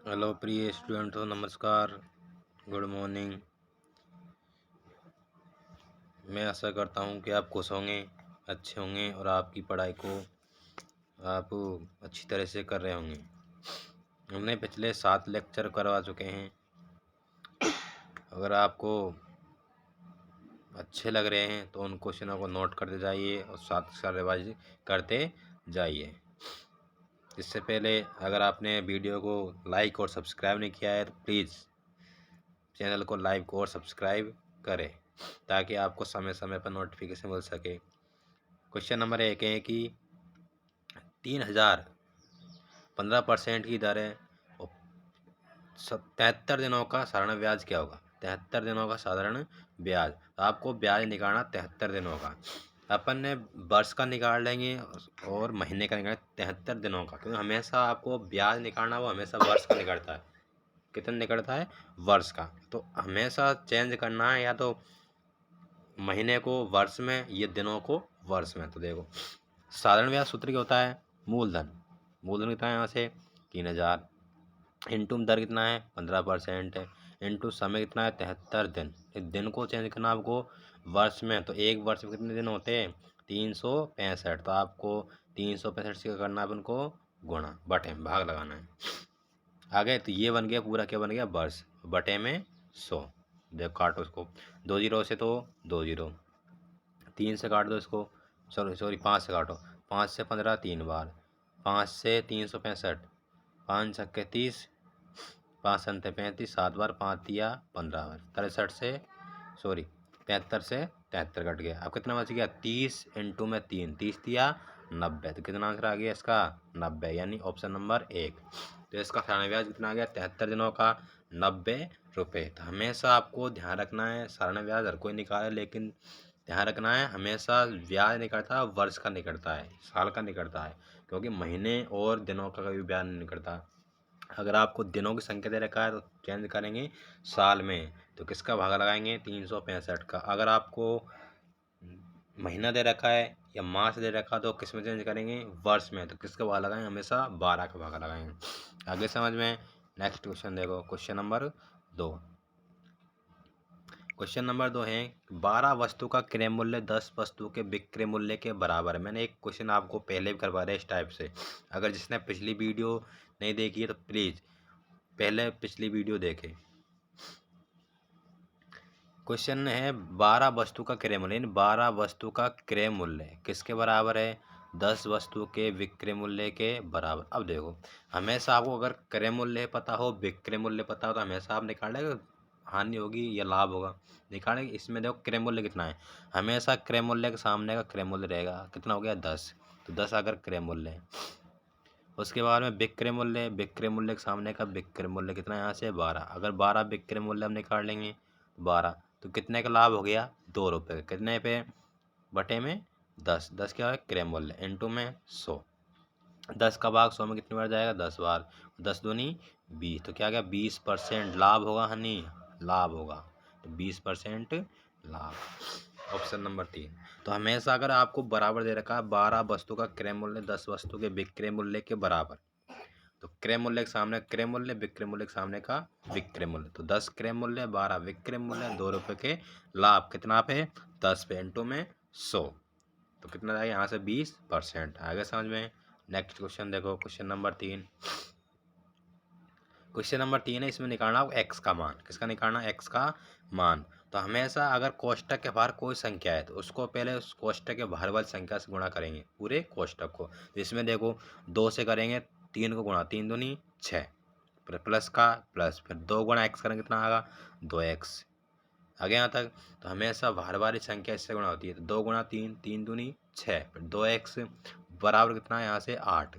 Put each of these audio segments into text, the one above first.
Hello प्रिय student हो, नमस्कार, गुड मॉर्निंग। मैं आशा करता हूँ कि आप खुश होंगे, अच्छे होंगे और आपकी पढ़ाई को आप अच्छी तरह से कर रहे होंगे। हमने पिछले 7 लेक्चर करवा चुके हैं। अगर आपको अच्छे लग रहे हैं तो उन क्वेश्चनों को नोट करते जाइए और साथ साथ रिवाइज करते जाइए। इससे पहले अगर आपने वीडियो को लाइक और सब्सक्राइब नहीं किया है तो प्लीज़ चैनल को लाइक और सब्सक्राइब करें ताकि आपको समय समय पर नोटिफिकेशन मिल सके। क्वेश्चन नंबर 1 है कि 3000 15% की दर है और 73 दिनों का साधारण ब्याज क्या होगा। 73 दिनों का साधारण ब्याज, तो आपको ब्याज निकालना 73 दिनों का। अपन ने वर्ष का निकाल लेंगे और महीने का निकालेंगे 73 दिनों का, क्योंकि हमेशा आपको ब्याज निकालना वो हमेशा वर्ष का निकलता है। कितना निकलता है? वर्ष का। तो हमेशा चेंज करना है, या तो महीने को वर्ष में, ये दिनों को वर्ष में। तो देखो साधारण ब्याज सूत्र क्या होता है? मूलधन कितना है यहाँ से 3000 इंटू दर कितना है 15% है, इंटू समय कितना है 73 दिन। इस दिन को चेंज करना आपको वर्ष में, तो एक वर्ष में कितने दिन होते हैं 365। तो आपको 365 से क्या करना है अपन को गुणा, बटे में भाग लगाना है। आगे तो ये बन गया पूरा, क्या बन गया वर्ष, बटे में 100। देखो काटो इसको, 2 जीरो से तो 2 जीरो, 3 से काट दो इसको, सॉरी 5 से काटो, 5 से 15 3 बार, 5 से 365, 5 छक्के 30, 5 संते 35, 7 बार, 5 दिया 15 बार, 63 से 73 से 73 कट गया। अब कितना बच गया 30 इंटू में 3, 30 दिया 90। तो कितना आंसर आ गया इसका 90, यानी ऑप्शन नंबर 1। तो इसका साधारण ब्याज कितना आ गया 73 दिनों का 90 रुपये। तो हमेशा आपको ध्यान रखना है, साधारण ब्याज हर कोई निकाले, लेकिन ध्यान रखना है हमेशा ब्याज निकलता है वर्ष का निकलता है, साल का निकलता है, क्योंकि महीने और दिनों का कभी ब्याज नहीं निकलता। अगर आपको दिनों की संख्या दे रखा है तो चेंज करेंगे साल में, तो किसका भागा लगाएंगे 365 का। अगर आपको महीना दे रखा है या मास दे रखा तो किस में चेंज करेंगे वर्ष में, तो किसका भागा लगाएंगे हमेशा 12 का भागा लगाएंगे। आगे समझ में। नेक्स्ट क्वेश्चन देखो, क्वेश्चन नंबर 2। क्वेश्चन नंबर 2 है 12 वस्तु का क्रय मूल्य 10 वस्तु के विक्रय मूल्य के बराबर है। मैंने एक क्वेश्चन आपको पहले भी करवा रहा है इस टाइप से। अगर जिसने पिछली वीडियो नहीं देखी है तो प्लीज़ पहले पिछली वीडियो देखें। क्वेश्चन है 12 वस्तु का क्रय मूल्य, 12 वस्तु का क्रय मूल्य किसके बराबर है 10 वस्तु के विक्रय मूल्य के बराबर। अब देखो हमेशा आपको अगर क्रय मूल्य पता हो, विक्रय मूल्य पता हो, तो हमेशा आप निकालेंगे हानि होगी या लाभ होगा, निकालेंगे। इसमें देखो क्रय मूल्य कितना है, हमेशा क्रय मूल्य के सामने का क्रय मूल्य रहेगा, कितना हो गया 10। तो 10 अगर क्रय मूल्य है, उसके बाद में विक्रय मूल्य, विक्रय मूल्य के सामने का विक्रय मूल्य कितना है यहाँ से 12। अगर 12 विक्रय मूल्य हम निकाल लेंगे 12, तो कितने का लाभ हो गया 2 रुपये। कितने पे बटे में 10, 10 क्या है क्रय मूल्य इंटू में 100। 10 का भाग 100 में कितनी बार जाएगा 10 बार, 10 दूनी 20, तो क्या गया 20% लाभ होगा हनी, लाभ होगा। तो 20% लाभ, ऑप्शन नंबर 3। तो हमेशा अगर आपको बराबर दे रखा है 12 वस्तु का क्रय मूल्य 10 वस्तु के विक्रय मूल्य के बराबर, तो क्रय मूल्य के सामने क्रय मूल्य, विक्रय मूल्य के सामने का विक्रय मूल्य, तो 10 क्रय मूल्य 12 विक्रय मूल्य 2 रुपये के लाभ, कितना पे 10 पे इंटू में 100, तो कितना आएगा यहाँ से 20%। आगे समझ में। नेक्स्ट क्वेश्चन देखो, क्वेश्चन नंबर 3। क्वेश्चन नंबर 3 है, इसमें निकालना एक्स का मान। किसका निकालना एक्स का मान। तो हमेशा अगर कोष्टक के बाहर कोई संख्या है तो उसको पहले उस कोष्टक के बाहर वाली संख्या से गुणा करेंगे पूरे कोष्टक को। तो इसमें देखो 2 से करेंगे 3 को गुणा, 3 दूनी 6, फिर प्लस का प्लस, फिर 2 गुणा एक्स करेंगे कितना आएगा 2x। आगे यहाँ तक तो हमेशा बाहर वाली संख्या इससे गुणा होती है, तो 2 गुणा 3, 3 दूनी 6, फिर 2x बराबर कितना है यहाँ से 8।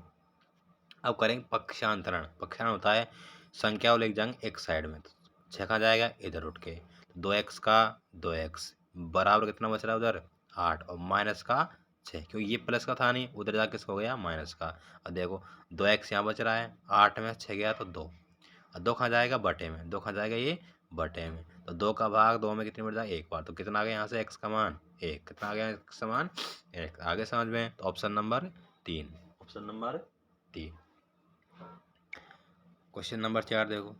अब करेंगे पक्षांतरण। पक्षांतरण होता है संख्या को लेके जाएंगे एक साइड में, तो 6 कहाँ जाएगा इधर उठ के, तो 2x का 2x बराबर कितना बच रहा है उधर 8, और माइनस का 6, क्योंकि ये प्लस का था नहीं, उधर जाके किसका हो गया माइनस का। और देखो 2x यहाँ बच रहा है, 8 में 6 गया तो 2, और 2 कहाँ जाएगा बटे में, 2 कहाँ जाएगा ये बटे में, तो 2 का भाग 2 में कितनी बढ़ जाएगा एक बार, तो कितना आ गया यहाँ से x का मान 1। कितना आ गया x का मान 1। आगे समझ में। तो option number 3, option number 3। Question number 4 देखो।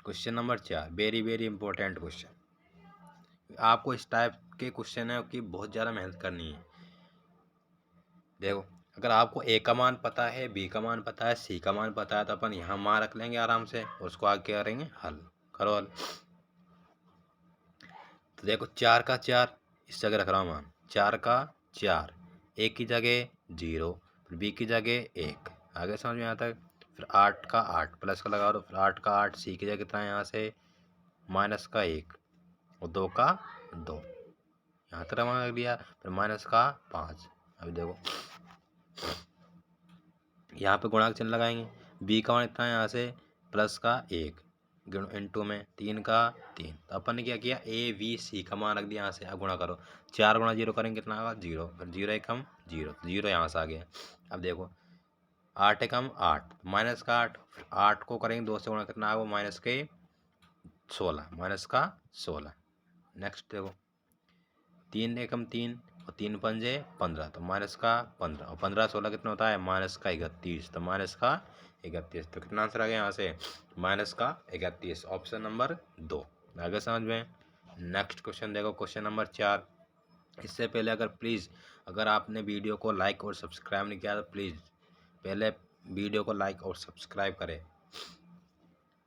Question number 4 very very important question. आपको इस टाइप के क्वेश्चन है कि बहुत ज़्यादा मेहनत करनी है। देखो, अगर आपको ए का मान पता है, बी का मान पता है, सी का मान पता है, तो अपन यहाँ मान रख लेंगे आराम से, उसको आगे क्या करेंगे, हल करो हल। तो देखो 4 का 4 इस जगह रख रहा हूँ मान, 4 का 4, ए की जगह 0, फिर बी की जगह 1, आगे समझ में आता है। फिर 8 का 8 प्लस का लगा दो, फिर 8 का 8 सी की जगह कितना है यहाँ से माइनस का 1 और 2 का 2, यहाँ तरह मान रख दिया, फिर माइनस का 5। अभी देखो यहाँ पे गुणा का चिन्ह लगाएंगे, बी का मान इतना है यहाँ से प्लस का 1 इंटू में 3 का 3, तो अपन ने क्या किया ए बी सी का मान रख दिया यहाँ से। अब गुणा करो, 4 गुणा 0 करेंगे कितना होगा 0, फिर 0 एकम 0, 0 यहाँ से आ गया। अब देखो 8 एकम 8 माइनस का 8, फिर 8 को करेंगे 2 से गुणा कितना आएगा माइनस के 16, माइनस का 16। नेक्स्ट देखो 3 एकम 3 और 3 पंजे 15, तो माइनस का 15 और 15 16 कितना होता है माइनस का 31, तो माइनस का 31। तो कितना आंसर आ गया यहाँ से माइनस का 31, ऑप्शन नंबर 2। आगे समझ में। नेक्स्ट क्वेश्चन देखो, क्वेश्चन नंबर 4। इससे पहले अगर आपने वीडियो को लाइक और सब्सक्राइब नहीं किया तो प्लीज़ पहले वीडियो को लाइक और सब्सक्राइब करें,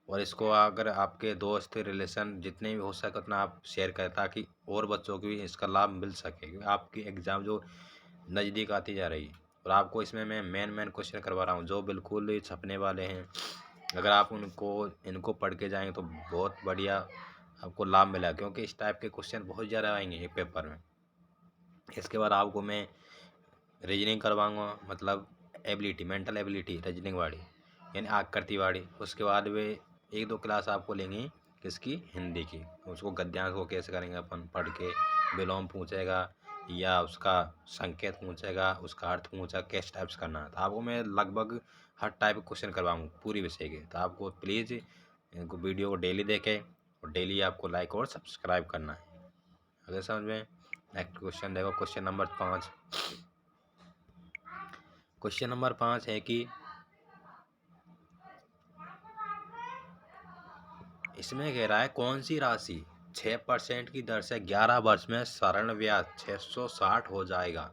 और इसको अगर आपके दोस्त रिलेशन जितने भी हो सके उतना आप शेयर करें, ताकि और बच्चों को भी इसका लाभ मिल सके, क्योंकि आपकी एग्ज़ाम जो नज़दीक आती जा रही है। और आपको इसमें मैं मेन क्वेश्चन करवा रहा हूँ जो बिल्कुल छपने वाले हैं। अगर आप इनको पढ़ के जाएंगे तो बहुत बढ़िया आपको लाभ मिला, क्योंकि इस टाइप के क्वेश्चन बहुत ज़्यादा आएंगे एक पेपर में। इसके बाद आपको मैं रीजनिंग करवाऊँगा, मतलब एबिलिटी, मेंटल एबिलिटी रीजनिंग वाली, यानी आकृति वाली। उसके बाद वे 1-2 क्लास आपको लेंगी किसकी, हिंदी की। उसको गद्यांश को कैसे करेंगे अपन पढ़ के, विलोम पूछेगा या उसका संकेत पूछेगा, उसका अर्थ पूछा, किस टाइप से करना है। तो आपको मैं लगभग हर टाइप के क्वेश्चन करवाऊँगा पूरी विषय के। तो आपको प्लीज़ इनको वीडियो को डेली देखें और डेली आपको लाइक और सब्सक्राइब करना है। अगर समझ में। नेक्स्ट क्वेश्चन देखो, क्वेश्चन नंबर 5। क्वेश्चन नंबर 5 है कि इसमें कह रहा है कौन सी राशि 6% की दर से 11 वर्ष में सरण ब्याज 660 हो जाएगा।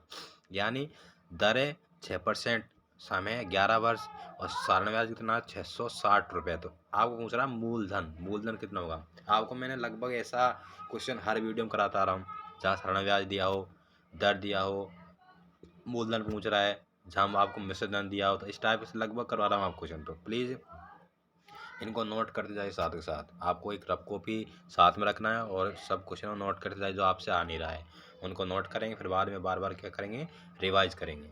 यानी दरें 6% समय 11 वर्ष और सरण ब्याज कितना 660 रुपये। तो आपको पूछ रहा मूलधन कितना होगा। आपको मैंने लगभग ऐसा क्वेश्चन हर वीडियो में कराता आ रहा हूँ, जहाँ सरण ब्याज दिया हो, दर दिया हो, मूलधन पूछ रहा है, जहाँ आपको मिश्र धन दिया हो। तो इस टाइप से लगभग करवा रहा हूँ आप क्वेश्चन। तो प्लीज़ इनको नोट करते जाइए, साथ के साथ आपको एक रफ कॉपी साथ में रखना है और सब क्वेश्चन नोट करते जाइए जो आपसे आ नहीं रहा है, उनको नोट करेंगे, फिर बाद में बार बार क्या करेंगे, रिवाइज करेंगे।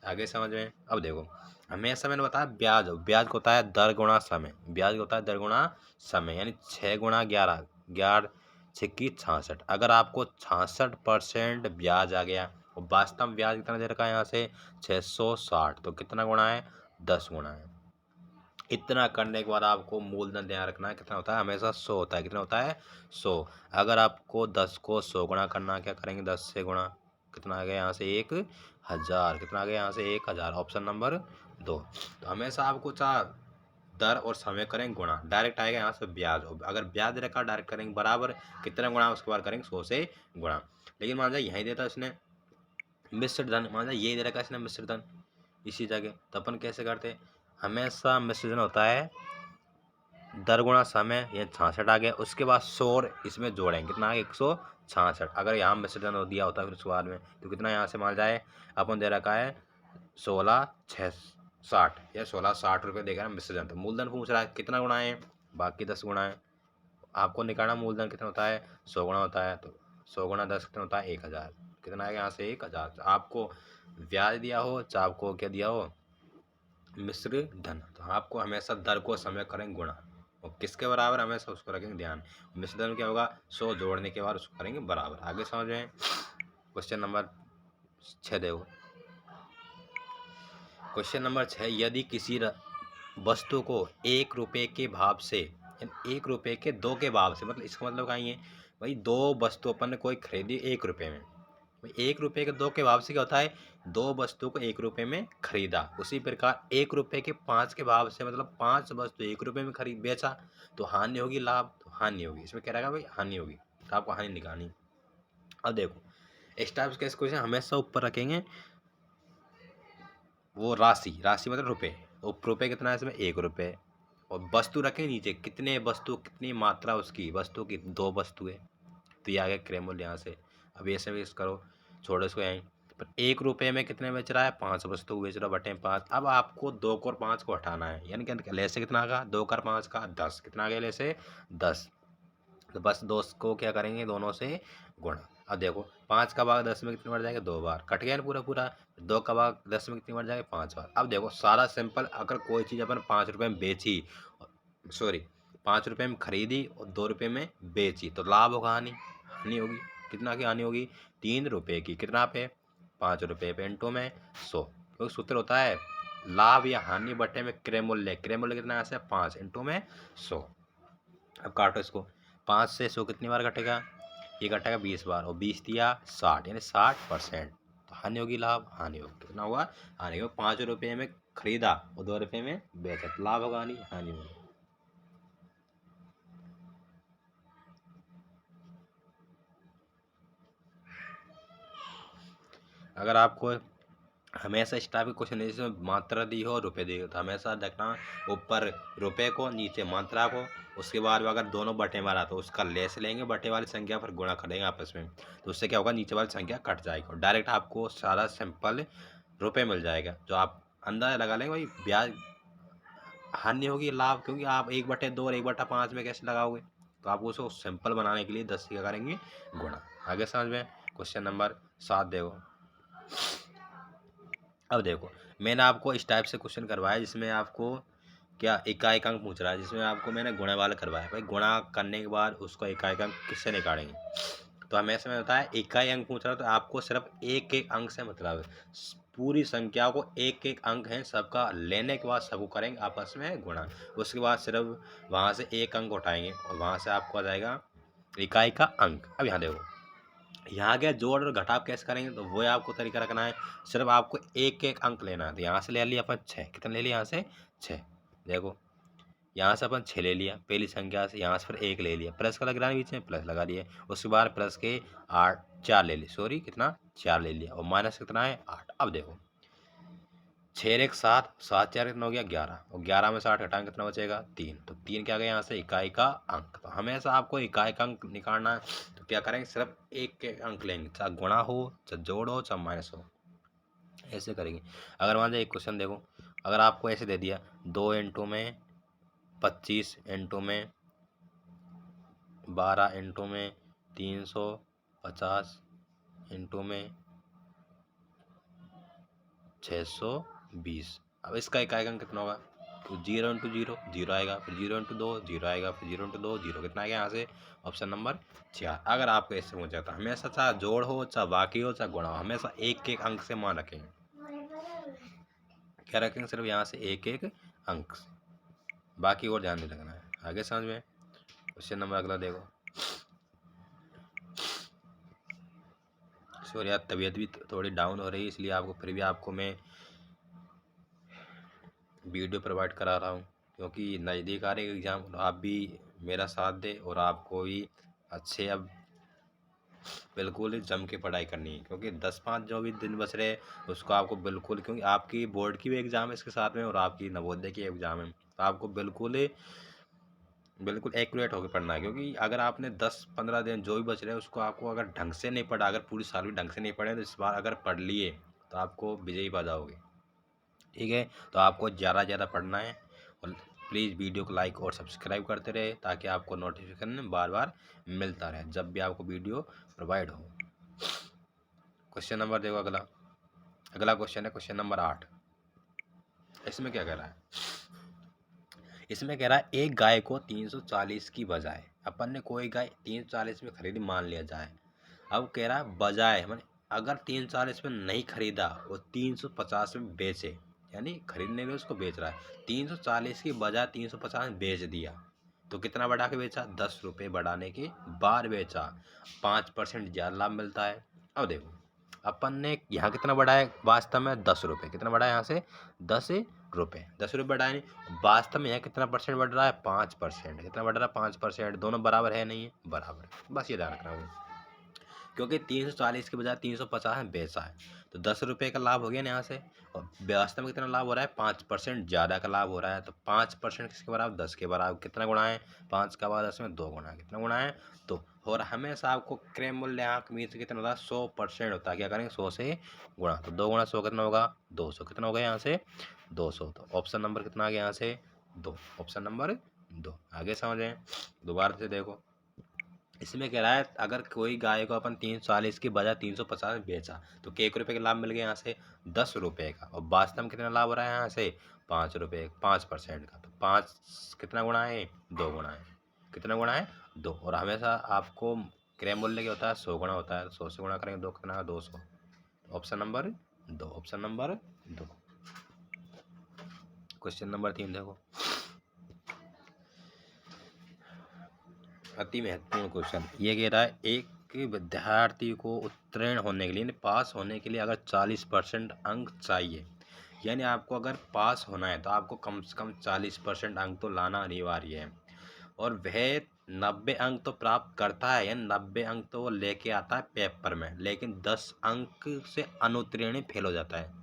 आगे समझ में। अब देखो हमेशा मैंने बताया ब्याज को होता है दर गुणा समय, ब्याज को होता है दर गुणा समय, यानी 6 गुणा 11, 11 छिक्की 66। अगर आपको 66% ब्याज आ गया और वास्तव में ब्याज कितना दे रखा है यहाँ से 660, तो कितना गुणा है 10 गुणा है। इतना करने के बाद आपको मूलधन ध्यान रखना है कितना होता है, हमेशा 100 होता है। कितना होता है 100। अगर आपको 10 को 100 गुणा करना, क्या करेंगे 10 से गुणा, कितना आ गया यहाँ से 1000, कितना आ गया यहाँ से 1000, ऑप्शन नंबर 2। तो हमेशा आपको दर और समय करेंगे गुणा, डायरेक्ट आएगा यहाँ से ब्याज। अगर ब्याज रखा डायरेक्ट करेंगे बराबर, कितना गुणा उसके बाद करेंगे 100 से गुणा। लेकिन मान जाए यहीं देता इसने मिश्र धन, मान जाए ये दे रखा इसने मिश्र धन इसी जगह, तो अपन कैसे करते, हमेशा मिश्र धन होता है दर गुणा समय, ये 66 आ गया, उसके बाद 100 इसमें जोड़ेंगे, कितना आ गया 166। अगर यहाँ मिश्रण दिया होता है फिर उसके बाद में, तो कितना यहाँ से मान जाए, अपन दे रखा है 1660 या 1660 रुपये देगा मिश्रण। तो मूलधन पूछ रहा है कितना गुणा है, बाकी 10 गुणा है। आपको निकालना मूलधन कितना होता है 100 गुणा होता है, तो 100 गुणा 10 कितना होता है 1000, कितना आएगा यहाँ से 1000। आपको ब्याज दिया हो चाहे आपको क्या दिया हो मिश्र धन, तो आपको हमेशा दर को समय करेंगे गुणा और किसके बराबर हमेशा उसको रखेंगे ध्यान। मिश्र धन क्या होगा 100 जोड़ने के बाद उसको करेंगे बराबर। आगे समझ में। क्वेश्चन नंबर 6 देखो, क्वेश्चन नंबर 6, यदि किसी वस्तु को 1 रुपये के भाव से, 1 रुपये के 2 के भाव से, मतलब इसका मतलब कहीं है भाई 2 वस्तु अपन ने कोई खरीदी 1 रुपये में, एक रुपये के 2 के भाव से क्या होता है, 2 वस्तु को 1 रुपये में खरीदा। उसी प्रकार 1 रुपये के 5 के भाव से मतलब 5 वस्तु 1 रुपये में खरीद बेचा तो हानि होगी, लाभ तो हानि होगी। इसमें क्या रहेगा भाई, हानि होगी, तो आपको हानि निकालनी। अब देखो इस टाइप के क्वेश्चन हमेशा ऊपर रखेंगे वो राशि मतलब रुपये, तो रुपये कितना है इसमें 1 रुपये, और वस्तु रखें नीचे कितने वस्तु, कितनी मात्रा उसकी वस्तु की, 2 वस्तु है, तो ये आ गया क्रय मूल्य यहाँ से। अब ऐसे भी करो, छोड़ो इसको यहीं पर। 1 रुपये में कितने बेच रहा है, 5 वस्तु बेच रहा है बटे 5। अब आपको 2 और 5 को हटाना है, यानी कि ले से कितना आ गया, 2 और 5 का 10, कितना आ गया ले से 10। तो बस 2 को क्या करेंगे, दोनों से गुणा। अब देखो 5 का भाग 10 में कितनी बार जाएगा, 2 बार, कट गया ना पूरा पूरा। 2 का भाग 10 में कितनी बार जाएगा, 5 बार। अब देखो सारा सिंपल, अगर कोई चीज़ अपन 5 रुपये में बेची, सॉरी 5 रुपये में खरीदी और 2 रुपये में बेची, तो लाभ होगा हानि, हानि होगी। कितना की हानि होगी, 3 रुपये की, कितना पे, 5 रुपये पे इंटू में 100, क्योंकि सूत्र होता है लाभ या हानि बटे में क्रय मूल्य। क्रय मूल्य कितना है, 5 इंटू में 100। अब काटो इसको, 5 से 100 कितनी बार कटेगा, ये कटेगा 20 बार, और 20 दिया 60, यानी 60%। तो हानि होगी, लाभ हानि होगी, कितना हुआ, हानि होगी। 5 रुपये में खरीदा और 2 रुपये में बेचा, तो लाभ होगा हानि, हानि होगी। अगर आपको हमेशा इस टाइप के क्वेश्चन जिसमें मात्रा दी हो और रुपये दी हो, तो हमेशा देखना ऊपर रुपये को, नीचे मात्रा को। उसके बाद अगर दोनों बटे मारा तो उसका लेस लेंगे, बटे वाली संख्या पर गुणा करेंगे आपस में, तो उससे क्या होगा, नीचे वाली संख्या कट जाएगी और डायरेक्ट आपको सारा सिंपल रुपये मिल जाएगा। जो आप अंदाजा लगा लेंगे भाई ब्याज हानि होगी, लाभ, क्योंकि आप 1/2 और 1/5 में कैसे लगाओगे, तो आपको उसको सिंपल बनाने के लिए 10 से क्या करेंगे, गुणा। आगे समझ में। क्वेश्चन नंबर 7 देखो। अब देखो मैंने आपको इस टाइप से क्वेश्चन करवाया जिसमें आपको क्या इकाई अंक पूछ रहा है, जिसमें आपको मैंने गुणा वाला करवाया। भाई गुणा करने के बाद उसको इकाई अंक किससे निकालेंगे, तो हमेशा में होता है इकाई अंक पूछ रहा है तो आपको सिर्फ एक एक अंक से मतलब है, पूरी संख्या को एक एक अंक है सबका, लेने के बाद सबको करेंगे आपस में गुणा। उसके बाद सिर्फ वहाँ से एक अंक उठाएंगे और वहाँ से आपको आ जाएगा इकाई का अंक। अब यहाँ देखो, यहाँ गया जोड़ और घटाव कैसे करेंगे, तो वो आपको तरीका रखना है, सिर्फ आपको एक एक अंक लेना है। तो यहाँ से ले लिया अपन 6, कितना ले लिया यहाँ से 6, देखो यहाँ से अपन 6 ले लिया पहली संख्या से, यहाँ से फिर 1 ले लिया, प्लस का लग रहा है बीच में, प्लस लगा दिए। उसके बाद प्लस के 8 4 ले लिए, सॉरी कितना 4 ले लिया, और माइनस कितना है 8। अब देखो 6 1 7, 7 4 कितना हो गया 11, और 11 में 60 घटाएंगे कितना बचेगा 3, तो 3 क्या गया यहाँ से इकाई का अंक। तो हमेशा आपको इकाई का अंक निकालना है, तो क्या करेंगे सिर्फ एक एक अंक लेंगे, चाहे गुणा हो चाहे जोड़ हो चाहे माइनस हो, ऐसे करेंगे। अगर मान लीजिए एक क्वेश्चन देखो, अगर आपको ऐसे दे दिया 2 इंटू में 25 इंटू में 12 इंटू में 350 इंटू में 620, अब इसका इकाई अंक कितना होगा, तो 0 इंटू 0 0 आएगा, फिर 0 इंटू 2 0 आएगा, फिर 0 इंटू 2 0, कितना आएगा यहाँ से ऑप्शन नंबर 4। अगर आपको ऐसे हो जाता, हमेशा चाहे जोड़ हो चाहे बाकी हो चाहे गुणा हो, हमेशा एक एक अंक से मान रखेंगे, क्या रखेंगे, सिर्फ यहाँ से एक एक अंक, बाकी और ध्यान नहीं रखना है। आगे समझ में। क्वेश्चन नंबर अगला देखो। सॉरी यार तबीयत भी थोड़ी डाउन हो रही है, इसलिए आपको फिर भी आपको मैं वीडियो प्रोवाइड करा रहा हूँ, क्योंकि नज़दीक आ रही है एग्ज़ाम, और आप भी मेरा साथ दे और आपको भी अच्छे अब बिल्कुल ही जम के पढ़ाई करनी है, क्योंकि 10-5 जो भी दिन बच रहे उसको आपको बिल्कुल, क्योंकि आपकी बोर्ड की भी एग्ज़ाम है इसके साथ में और आपकी नवोदय की एग्ज़ाम है, तो आपको बिल्कुल एक्यूरेट होकर पढ़ना है। क्योंकि अगर आपने 10-15 दिन जो भी बच रहे हैं उसको आपको अगर ढंग से नहीं पढ़ा, अगर पूरी साल भी ढंग से नहीं पढ़े, तो इस बार अगर पढ़ लिए तो आपको विजयी पा जाओगे। ठीक है, तो आपको ज़्यादा ज़्यादा पढ़ना है, और प्लीज़ वीडियो को लाइक और सब्सक्राइब करते रहे ताकि आपको नोटिफिकेशन बार बार मिलता रहे जब भी आपको वीडियो प्रोवाइड हो। क्वेश्चन नंबर देखो अगला। अगला क्वेश्चन है क्वेश्चन नंबर 8। इसमें क्या कह रहा है, इसमें कह रहा है एक गाय को 340 की बजाय, अपन ने कोई गाय 340 में खरीदी मान लिया जाए। अब कह रहा है बजाय मैंने अगर 340 में नहीं खरीदा और 350 में बेचे, यानी खरीदने में उसको बेच रहा है, 340 की बजाय 350 में बेच दिया, तो कितना बढ़ा के बेचा, 10 रुपये बढ़ाने के बाद बेचा, 5% ज़्यादा लाभ मिलता है। अब देखो अपन ने यहाँ कितना बढ़ाया वास्तव में 10 रुपये, कितना बढ़ा है यहाँ से 10 रुपये, 10 रुपये बढ़ाए नहीं, वास्तव में यहाँ कितना परसेंट बढ़ रहा है 5%, कितना बढ़ रहा है 5%, दोनों बराबर है नहीं है, बराबर, बस ये ध्यान रखना है, क्योंकि 340 के बजाय 350 में बेचा है तो 10 रुपये का लाभ हो गया ना यहाँ से, और वास्तव में कितना लाभ हो रहा है 5% ज़्यादा का लाभ हो रहा है, तो 5% किसके बराबर 10 के बराबर, कितना गुणा है 5 का बाद 10 में 2 गुणा, कितना गुणा है तो, और हमेशा आपको क्रय मूल्यांक मीन से कितना होता है 100% होता है, क्या करेंगे 100 से गुणा, तो 2 गुणा 100 कितना होगा 200, कितना हो गया यहाँ से 200, तो ऑप्शन नंबर कितना आ गया यहाँ से 2, ऑप्शन नंबर 2, आगे समझें दोबारा से देखो, इसमें कह रहा है अगर कोई गाय को अपन 340 की बजाय 350 में बेचा तो एक रुपये का लाभ मिल गया यहाँ से 10 रुपये का, और वास्तव में कितना लाभ हो रहा है यहाँ से 5 रुपये 5% का, तो 5 कितना गुणा है 2 गुणा है, कितना गुणा है 2, और हमेशा आपको क्रय मूल्य क्या होता है 100 गुणा होता है, 100 से गुणा करेंगे 2 कितना 200, option number 2, option number 2। Question number 3 देखो, अति महत्वपूर्ण क्वेश्चन, ये कह रहा है एक विद्यार्थी को उत्तीर्ण होने के लिए पास होने के लिए अगर 40% अंक चाहिए, यानी आपको अगर पास होना है तो आपको कम से कम 40% अंक तो लाना अनिवार्य है, और वह 90 अंक तो प्राप्त करता है, यानी 90 अंक तो वो लेके आता है पेपर में, लेकिन 10 अंक से अनुत्तीर्ण फेल हो जाता है।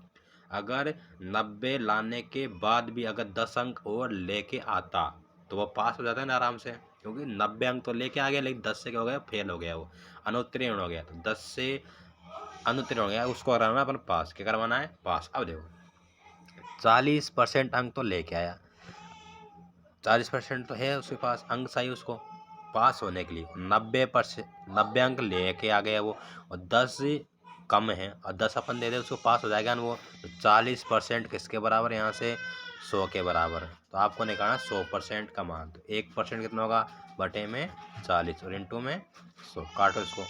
अगर 90 लाने के बाद भी अगर 10 अंक और लेके आता तो वो पास हो जाता है ना आराम से, क्योंकि 90 अंक तो लेके आ गया, लेकिन 10 से क्या हो गया फेल हो गया, वो अनुत्तीर्ण हो गया, तो 10 से अनुत्तीर्ण हो गया, उसको कराना अपन पास, क्या करवाना है पास। अब देखो 40% अंक तो लेके आया, 40% तो है उसके पास अंक चाहिए उसको पास होने के लिए, 90 अंक लेके आ गया वो, और 10 कम है और 10 अपन दे दे उसको पास हो जाएगा ना वो, तो 40% किसके बराबर यहाँ से 100 के बराबर, तो आपको निकालना 100% का मान, तो 1% कितना होगा बटे में 40 और इंटू में 100, काटो इसको,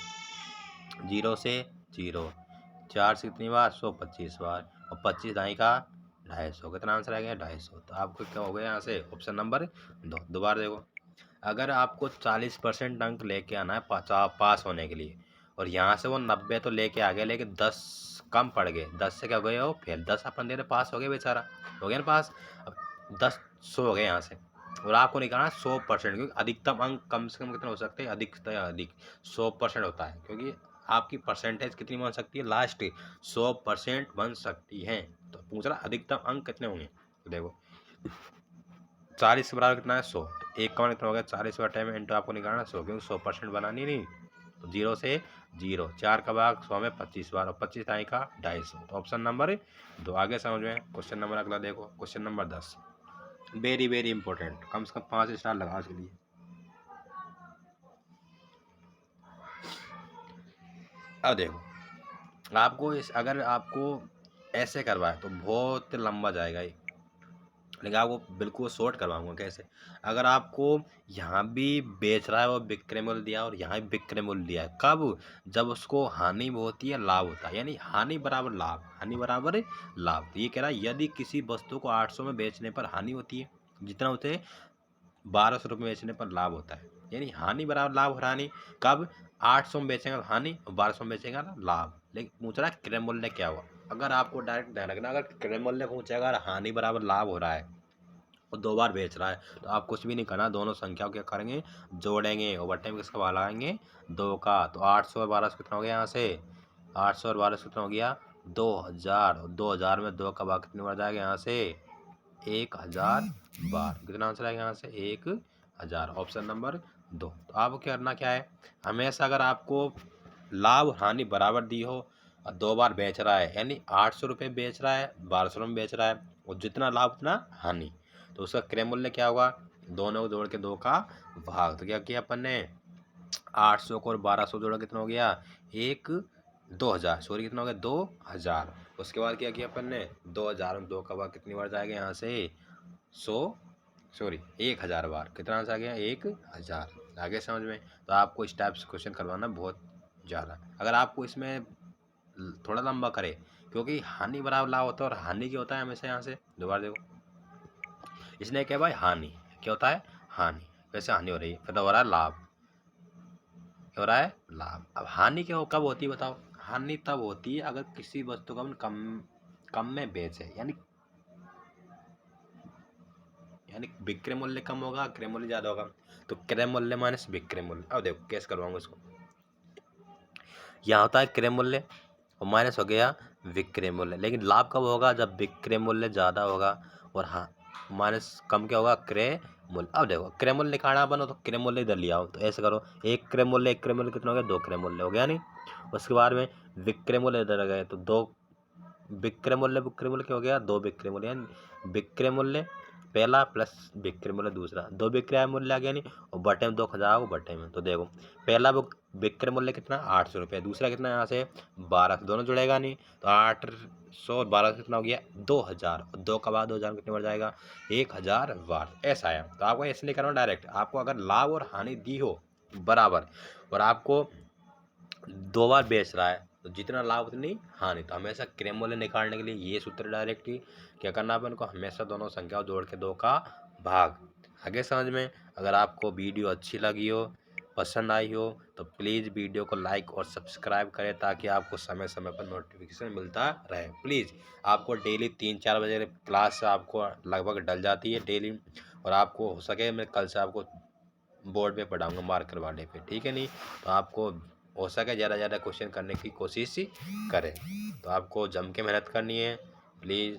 0 से 0, 4 से कितनी बार 125 बार, और 25 दाई का 250, कितना आंसर आ गया 250, तो आपको क्या हो गया यहाँ से ऑप्शन नंबर 2। दोबारा देखो, अगर आपको 40% अंक लेके आना है पास होने के लिए, और यहाँ से वो 90 तो लेके आ गए, लेकिन 10 कम पड़ गए, 10 से क्या हो गए हो फेल, 10 अपन दे रहे पास हो गए बेचारा, हो गया ना पास, अब 10 100 हो गए यहाँ से, और आपको निकालना 100%, क्योंकि अधिकतम अंक कम से कम कितना हो सकते हैं अधिक से अधिक 100% होता है, क्योंकि आपकी परसेंटेज कितनी बन सकती है लास्ट 100% बन सकती है, तो पूछ रहा अधिकतम अंक कितने होंगे, तो देखो 40 के बराबर कितना है 100, तो एक का मान कितना हो गया 40 बटे में इंटू आपको निकालना 100, क्योंकि 100% बनानी नहीं, तो 0 से 0, 4 का भाग 100 में 25 बार, और 25 ताई का 250, तो ऑप्शन नंबर 2। आगे समझ में क्वेश्चन नंबर अगला देखो, question number 10, very very important, कम से कम 5 स्टार लगा इसके लिए। अब देखो आपको अगर आपको ऐसे करवाए तो बहुत लंबा जाएगा ये, लेकिन आपको बिल्कुल शॉर्ट करवाऊंगा कैसे, अगर आपको यहाँ भी बेच रहा है और विक्रय मूल्य दिया और यहाँ भी विक्रय मूल्य दिया है, कब जब उसको हानि होती है लाभ होता है, यानी हानि बराबर लाभ, हानि बराबर लाभ, तो ये कह रहा है यदि किसी वस्तु को 800 में बेचने पर हानि होती है, जितना होते 1200 रुपये बेचने पर लाभ होता है, यानी हानि बराबर लाभ और हानि कब 800 में बेचेगा तो हानि और 1200 में बेचेगा ना लाभ, लेकिन पूछ रहा है क्रय मूल्य क्या हुआ, अगर आपको डायरेक्ट ध्यान रखना, अगर क्रय मूल्य पूछेगा अगर हानि बराबर लाभ हो रहा है और 2 बार बेच रहा है, तो आप कुछ भी नहीं करना, दोनों संख्याओं क्या करेंगे जोड़ेंगे, ओवर टाइम किसका भाग लगाएंगे 2 का, तो 800 और 1200 कितना हो गया यहाँ से 800 और 1200 कितना हो गया 2000, और 2000 में 2 का भाग कितनी बार जाएगा यहाँ से 1000 बार, कितना आंसर आएगा यहाँ से 1000, ऑप्शन नंबर 2। तो आपको करना क्या है, हमेशा अगर आपको लाभ और हानि बराबर दी हो और 2 बार बेच रहा है, यानी 800 रुपये बेच रहा है 1200 में बेच रहा है, और जितना लाभ उतना हानि, तो उसका क्रय मूल्य क्या होगा, दोनों को जोड़ के 2 का भाग, तो क्या किया अपन ने 800 को और 1200 जोड़ा कितना हो गया 2000, सॉरी कितना हो गया 2000, उसके बाद क्या किया अपन ने 2000 में 2 का भाग कितनी बार जाएगा यहाँ से 1000 बार, कितना आंसर आ गया 1000, आगे समझ में। तो आपको इस टाइप से क्वेश्चन करवाना बहुत ज़्यादा, अगर आपको इसमें थोड़ा लंबा करे, क्योंकि हानि बराबर लाभ होता है, और हानि क्या होता है हमेशा यहाँ से दोबारा देखो, इसने क्या भाई हानि क्या होता है हानि, वैसे हानि हो रही है, फिर हो रहा है लाभ, क्या हो रहा है लाभ, अब हानि क्या हो कब होती है बताओ, हानि तब होती है अगर किसी वस्तु को अपन कम कम में बेचे, यानी विक्रय मूल्य कम होगा, क्रय मूल्य ज़्यादा होगा। तो क्रय मूल्य माइनस विक्रय मूल्य। अब देखो कैसे करवाऊंगा इसको। यहाँ होता है क्रय मूल्य और माइनस हो गया विक्रय मूल्य। लेकिन लाभ कब होगा? जब विक्रय मूल्य ज़्यादा होगा और हाँ माइनस कम क्या होगा? क्रय मूल्य। अब देखो क्रय मूल्य निकालना बनो तो क्रय मूल्य इधर लिया हो, तो ऐसे करो, एक क्रय मूल्य कितना हो गया? 2 क्रय मूल्य हो गया नहीं। उसके बाद में विक्रय मूल्य इधर आ गए तो 2 विक्रय मूल्य क्या हो गया? 2 विक्रय मूल्य, यानी विक्रय मूल्य पहला प्लस विक्रय मूल्य दूसरा, 2 विक्रय मूल्य आ गया नहीं, और बटे में 2 खजाओ बटे में। तो देखो पहला विक्रय मूल्य कितना? 800 रुपये, दूसरा कितना यहाँ से 12, दोनों जुड़ेगा नहीं, तो 800 और 12 कितना हो गया? 2000, 2 का बाद 2000 कितने बढ़ जाएगा? 1000 बार। ऐसा है। तो आपको इसलिए करना डायरेक्ट, आपको अगर लाभ और हानि दी हो बराबर और आपको 2 बार बेच रहा है तो जितना लाभ उतनी हानि, तो हमेशा क्रय मूल्य निकालने के लिए ये सूत्र डायरेक्ट ही क्या करना है, उनको हमेशा दोनों संख्याओं जोड़ के 2 का भाग। आगे समझ में? अगर आपको वीडियो अच्छी लगी हो, पसंद आई हो, तो प्लीज़ वीडियो को लाइक और सब्सक्राइब करें ताकि आपको समय समय पर नोटिफिकेशन मिलता रहे। प्लीज़ आपको डेली 3-4 बजे क्लास आपको लगभग डल जाती है डेली, और आपको हो सके मैं कल से आपको बोर्ड पे पढ़ाऊँगा मार्कर वाले पे, ठीक है नहीं? तो आपको हो सके ज़्यादा क्वेश्चन करने की कोशिश करें। तो आपको जम के मेहनत करनी है प्लीज़।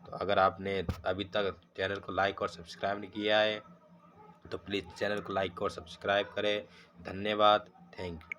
तो अगर आपने अभी तक चैनल को लाइक और सब्सक्राइब नहीं किया है तो प्लीज़ चैनल को लाइक और सब्सक्राइब करें। धन्यवाद, थैंक यू।